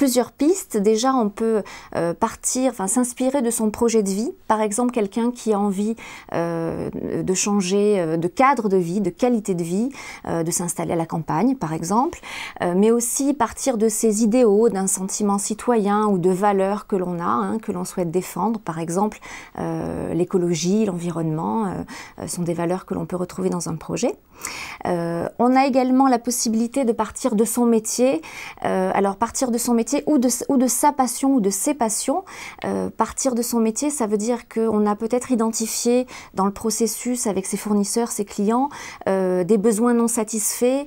plusieurs pistes. Déjà, on peut s'inspirer de son projet de vie. Par exemple, quelqu'un qui a envie de changer de cadre de vie, de qualité de vie, de s'installer à la campagne, par exemple, mais aussi partir de ses idéaux, d'un sentiment citoyen ou de valeurs que l'on a, que l'on souhaite défendre. Par exemple, l'écologie, l'environnement sont des valeurs que l'on peut retrouver dans un projet. On a également la possibilité de partir de son métier. Alors partir de son métier ou de sa passion ou de ses passions. Partir de son métier, ça veut dire qu'on a peut-être identifié dans le processus avec ses fournisseurs, ses clients, des besoins non satisfaits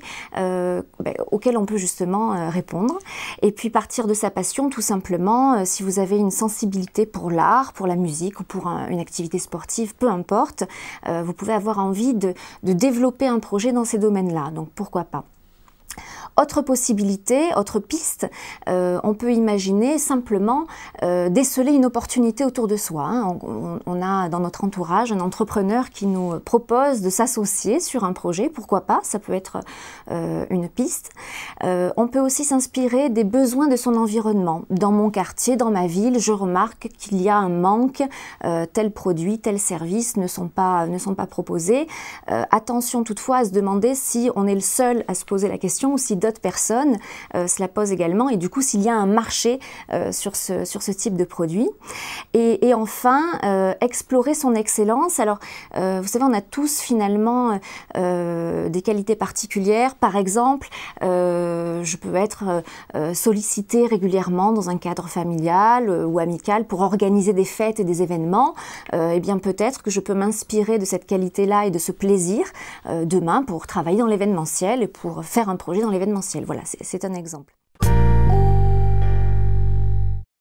auxquels on peut justement répondre. Et puis partir de sa passion, tout simplement, si vous avez une sensibilité pour l'art, pour la musique ou pour une activité sportive, peu importe, vous pouvez avoir envie de développer un projet dans ces domaines-là. Donc pourquoi pas. Autre possibilité, autre piste, on peut imaginer simplement déceler une opportunité autour de soi. On a dans notre entourage un entrepreneur qui nous propose de s'associer sur un projet, pourquoi pas, ça peut être une piste. On peut aussi s'inspirer des besoins de son environnement. Dans mon quartier, dans ma ville, je remarque qu'il y a un manque, tel produit, tel service ne sont pas proposés. Attention toutefois à se demander si on est le seul à se poser la question ou si d'autres personnes se la posent également et du coup s'il y a un marché sur ce type de produit. Et enfin, explorer son excellence. Alors, vous savez, on a tous finalement des qualités particulières. Par exemple, je peux être sollicitée régulièrement dans un cadre familial ou amical pour organiser des fêtes et des événements. Eh bien, peut-être que je peux m'inspirer de cette qualité-là et de ce plaisir demain pour travailler dans l'événementiel et pour faire un projet dans l'événementiel. Voilà, c'est un exemple.